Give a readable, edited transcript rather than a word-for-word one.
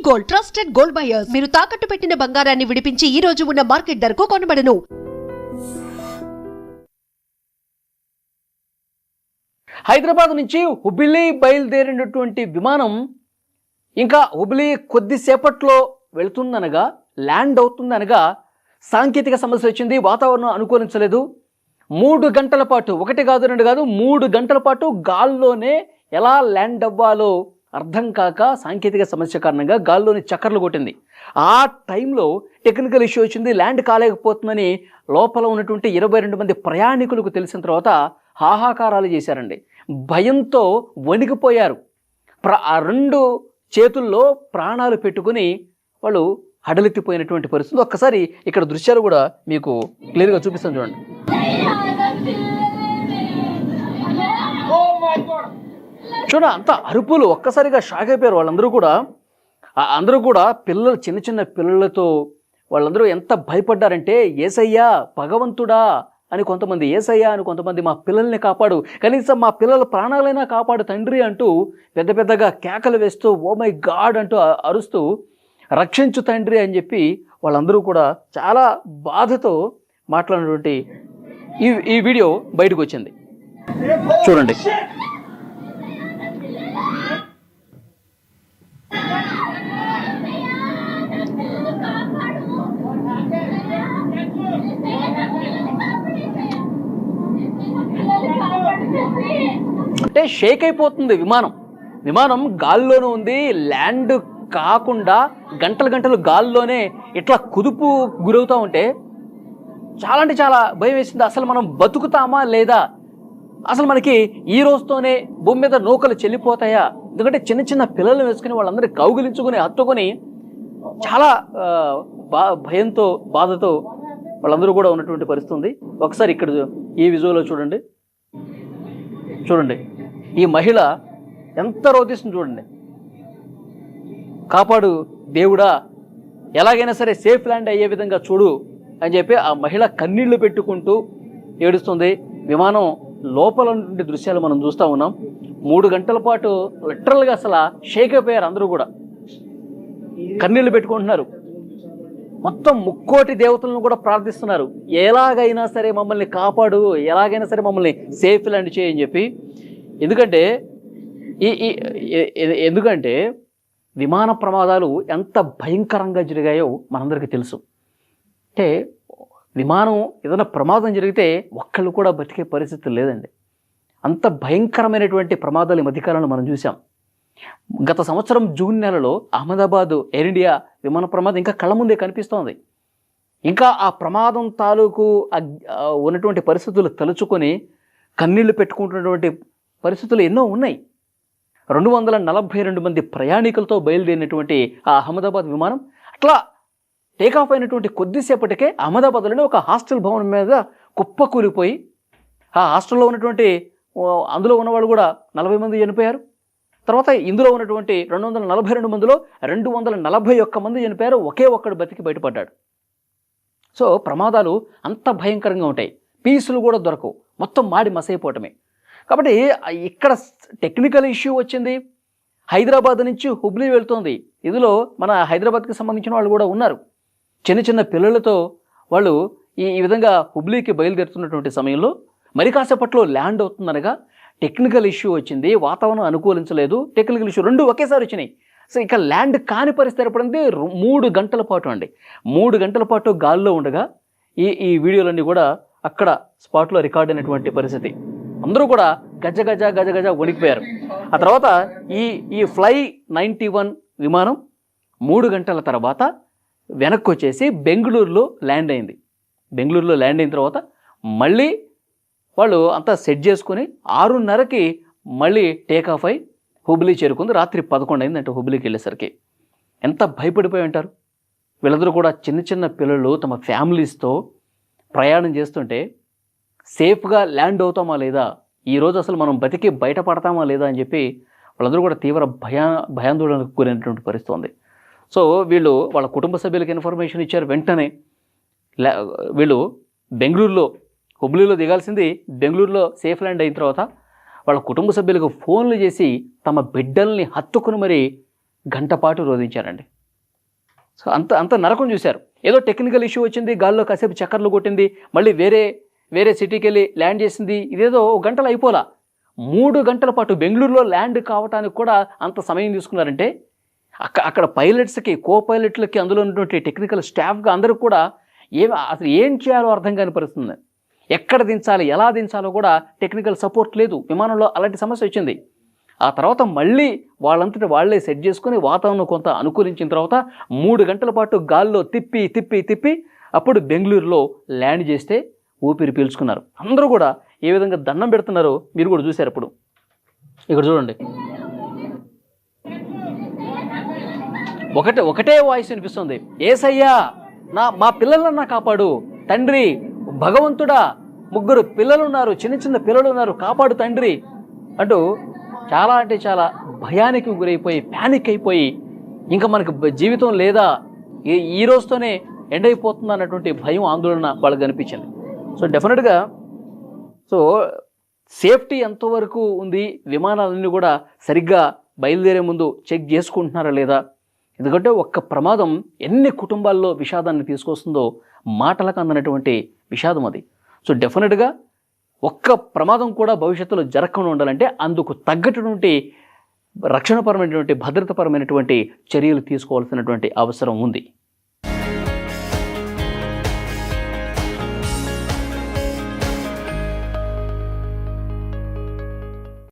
Gold trusted gold buyers. మీరు తాకట్టు పెట్టిన బంగారాన్ని విడిపించి ఈ రోజు ఉన్న మార్కెట్ ధరకు కొనబడను. హైదరాబాద్ నుంచి హుబ్లీ బయలుదేరినటువంటి విమానం ఇంకా హుబ్లీ కొద్దిసేపట్లో వెళుతుందనగా ల్యాండ్ అవుతుందనగా సాంకేతిక సమస్య వచ్చింది. వాతావరణం అనుకూలించలేదు. 3 గంటల పాటు, ఒకటి కాదు రెండు కాదు 3 గంటల పాటు గాల్లోనే ఎలా ల్యాండ్ అవ్వాలో అర్థం కాక సాంకేతిక సమస్య కారణంగా గాల్లోని చక్కర్లు కొట్టింది. ఆ టైంలో టెక్నికల్ ఇష్యూ వచ్చింది. ల్యాండ్ కాలేకపోతుందని లోపల ఉన్నటువంటి 22 మంది ప్రయాణికులకు తెలిసిన తర్వాత హాహాకారాలు చేశారండి. భయంతో వణికిపోయారు. ఆ 2 చేతుల్లో ప్రాణాలు పెట్టుకుని వాళ్ళు హడలెత్తిపోయినటువంటి పరిస్థితి. ఒక్కసారి ఇక్కడ దృశ్యాలు కూడా మీకు క్లియర్గా చూపిస్తాను చూడండి. అంత అరుపులు, ఒక్కసారిగా షాక్ అయిపోయారు వాళ్ళందరూ కూడా. అందరూ కూడా పిల్లలు, చిన్న చిన్న పిల్లలతో వాళ్ళందరూ ఎంత భయపడ్డారంటే యేసయ్యా, భగవంతుడా అని కొంతమంది, యేసయ్యా అని కొంతమంది, మా పిల్లల్ని కాపాడు, కనీసం మా పిల్లల ప్రాణాలైనా కాపాడు తండ్రి అంటూ పెద్ద పెద్దగా కేకలు వేస్తూ ఓ మై గాడ్ అంటూ అరుస్తూ రక్షించు తండ్రి అని చెప్పి వాళ్ళందరూ కూడా చాలా బాధతో మాట్లాడినటువంటి ఈ వీడియో బయటకు వచ్చింది. చూడండి. అంటే షేక్ అయిపోతుంది విమానం గాల్లోనే ఉంది. ల్యాండ్ కాకుండా గంటలు గాల్లోనే ఇట్లా కుదుపు గురవుతూ ఉంటే చాలా అంటే చాలా భయం వేసింది. అసలు మనం బతుకుతామా లేదా, అసలు మనకి ఈ రోజుతోనే భూమి మీద నూకలు చెల్లిపోతాయా? ఎందుకంటే చిన్న చిన్న పిల్లలు వేసుకుని వాళ్ళందరూ కౌగిలించుకుని హత్తుకొని చాలా భయంతో బాధతో వాళ్ళందరూ కూడా ఉన్నటువంటి పరిస్థితి ఉంది. ఒకసారి ఇక్కడ ఈ విజువల్లో చూడండి. ఈ మహిళ ఎంత రోధిస్తుంది చూడండి. కాపాడు దేవుడా, ఎలాగైనా సరే సేఫ్ ల్యాండ్ అయ్యే విధంగా చూడు అని చెప్పి ఆ మహిళ కన్నీళ్లు పెట్టుకుంటూ ఏడుస్తుంది. విమానం లోపల నుండి దృశ్యాలు మనం చూస్తూ ఉన్నాం. 3 గంటల పాటు లిటరల్గా అసలు షేక్ అయిపోయారు. అందరూ కూడా కన్నీళ్లు పెట్టుకుంటున్నారు. మొత్తం 3 కోటి దేవతలను కూడా ప్రార్థిస్తున్నారు, ఎలాగైనా సరే మమ్మల్ని కాపాడు, ఎలాగైనా సరే మమ్మల్ని సేఫ్ ల్యాండ్ చేయని చెప్పి. ఎందుకంటే విమాన ప్రమాదాలు ఎంత భయంకరంగా జరిగాయో మనందరికీ తెలుసు. అంటే విమానం ఏదైనా ప్రమాదం జరిగితే ఒక్కళ్ళు కూడా బతికే పరిస్థితి లేదండి. అంత భయంకరమైనటువంటి ప్రమాదాలు ఈ మధ్యకాలంలో మనం చూసాం. గత సంవత్సరం జూన్ నెలలో అహ్మదాబాద్ ఎయిర్ ఇండియా విమాన ప్రమాదం ఇంకా కళ్ళ ముందే కనిపిస్తోంది. ఇంకా ఆ ప్రమాదం తాలూకు ఉన్నటువంటి పరిస్థితులు తలుచుకొని కన్నీళ్లు పెట్టుకుంటున్నటువంటి పరిస్థితులు ఎన్నో ఉన్నాయి. 242 మంది ప్రయాణికులతో బయలుదేరినటువంటి ఆ అహ్మదాబాద్ విమానం అట్లా టేకాఫ్ అయినటువంటి కొద్దిసేపటికే అహ్మదాబాద్లోనే ఒక హాస్టల్ భవనం మీద కుప్పకూలిపోయి ఆ హాస్టల్లో ఉన్నటువంటి అందులో ఉన్నవాళ్ళు కూడా 40 మంది చనిపోయారు. తర్వాత ఇందులో ఉన్నటువంటి 242 మందిలో 241 మంది చనిపోయారు. ఒకే ఒక్కడు బతికి బయటపడ్డాడు. సో ప్రమాదాలు అంత భయంకరంగా ఉంటాయి. పీసులు కూడా దొరకవు, మొత్తం మాడి మసైపోవటమే. కాబట్టి ఇక్కడ టెక్నికల్ ఇష్యూ వచ్చింది. హైదరాబాద్ నుంచి హుబ్లీ వెళ్తోంది. ఇందులో మన హైదరాబాద్కి సంబంధించిన వాళ్ళు కూడా ఉన్నారు. చిన్న చిన్న పిల్లలతో వాళ్ళు ఈ విధంగా హుబ్లీకి బయలుదేరుతున్నటువంటి సమయంలో మరి కాసేపట్లో ల్యాండ్ అవుతుందనగా టెక్నికల్ ఇష్యూ వచ్చింది. వాతావరణం అనుకూలించలేదు. టెక్నికల్ ఇష్యూ 2 ఒకేసారి వచ్చినాయి. సో ఇక ల్యాండ్ కాని పరిస్థితి ఏర్పడింది. 3 గంటల పాటు అండి, 3 గంటల పాటు గాల్లో ఉండగా ఈ వీడియోలన్నీ కూడా అక్కడ స్పాట్లో రికార్డ్ అయినటువంటి పరిస్థితి. అందరూ కూడా గజ గజ వణికిపోయారు. ఆ తర్వాత ఈ ఫ్లై 91 విమానం 3 గంటల తర్వాత వెనక్కి వచ్చేసి బెంగళూరులో ల్యాండ్ అయింది. బెంగళూరులో ల్యాండ్ అయిన తర్వాత మళ్ళీ వాళ్ళు అంతా సెట్ చేసుకుని 6:30కి మళ్ళీ టేకాఫ్ అయి హుబ్లీ చేరుకుంది. రాత్రి 11 అయిందంటే హుబ్లీకి వెళ్ళేసరికి. ఎంత భయపడిపోయి ఉంటారు వీళ్ళందరూ కూడా. చిన్న చిన్న పిల్లలు తమ ఫ్యామిలీస్తో ప్రయాణం చేస్తుంటే సేఫ్గా ల్యాండ్ అవుతామా లేదా, ఈరోజు అసలు మనం బతికి బయటపడతామా లేదా అని చెప్పి వాళ్ళందరూ కూడా తీవ్ర భయాందోళనకు గురైనటువంటి పరిస్థితి ఉంది. సో వీళ్ళు వాళ్ళ కుటుంబ సభ్యులకు ఇన్ఫర్మేషన్ ఇచ్చారు. వెంటనే వీళ్ళు బెంగళూరులో, హుబ్లీలో దిగాల్సింది బెంగళూరులో సేఫ్ ల్యాండ్ అయిన తర్వాత వాళ్ళ కుటుంబ సభ్యులకు ఫోన్లు చేసి తమ బిడ్డల్ని హత్తుకుని మరీ గంట పాటు రోధించారండి. సో అంత నరకం చూశారు. ఏదో టెక్నికల్ ఇష్యూ వచ్చింది, గాల్లో కాసేపు చక్కర్లు కొట్టింది, మళ్ళీ వేరే సిటీకి వెళ్ళి ల్యాండ్ చేసింది. ఇదేదో గంటలు అయిపోలా, 3 గంటల పాటు బెంగళూరులో ల్యాండ్ కావడానికి కూడా అంత సమయం తీసుకున్నారంటే అక్కడ పైలట్స్కి, కో పైలట్లకి, అందులో ఉన్నటువంటి టెక్నికల్ స్టాఫ్గా అందరికి కూడా అసలు ఏం చేయాలో అర్థం కాని పరిస్థితుంది. ఎక్కడ దించాలి, ఎలా దించాలో కూడా టెక్నికల్ సపోర్ట్ లేదు. విమానంలో అలాంటి సమస్య వచ్చింది. ఆ తర్వాత మళ్ళీ వాళ్ళంతటి వాళ్ళే సెట్ చేసుకుని వాతావరణం కొంత అనుకూలించిన తర్వాత 3 గంటల పాటు గాల్లో తిప్పి అప్పుడు బెంగళూరులో ల్యాండ్ చేస్తే ఊపిరి పీల్చుకున్నారు. అందరూ కూడా ఏ విధంగా దండం పెడుతున్నారో మీరు కూడా చూశారు. అప్పుడు ఇక్కడ చూడండి, ఒకటే వాయిస్ వినిపిస్తుంది, ఏసయ్యా మా పిల్లలన్నా కాపాడు తండ్రి, భగవంతుడా 3 పిల్లలు ఉన్నారు, చిన్న పిల్లలు ఉన్నారు, కాపాడు తండ్రి అంటూ చాలా అంటే చాలా భయానికి గురైపోయి, ప్యానిక్ అయిపోయి, ఇంకా మనకు జీవితం లేదా, ఈ రోజుతోనే ఎండ్ అయిపోతుంది అన్నటువంటి భయం, ఆందోళన వాళ్ళకి కనిపించింది. సో డెఫినెట్గా సేఫ్టీ ఎంతవరకు ఉంది, విమానాలన్నీ కూడా సరిగ్గా బయలుదేరే ముందు చెక్ చేసుకుంటున్నారా లేదా? ఎందుకంటే ఒక్క ప్రమాదం ఎన్ని కుటుంబాల్లో విషాదాన్ని తీసుకొస్తుందో మాటలకు అందనటువంటి విషాదం అది. సో డెఫినెట్గా ఒక్క ప్రమాదం కూడా భవిష్యత్తులో జరగకుండా ఉండాలంటే అందుకు తగ్గటువంటి రక్షణపరమైనటువంటి, భద్రతాపరమైనటువంటి చర్యలు తీసుకోవాల్సినటువంటి అవసరం ఉంది.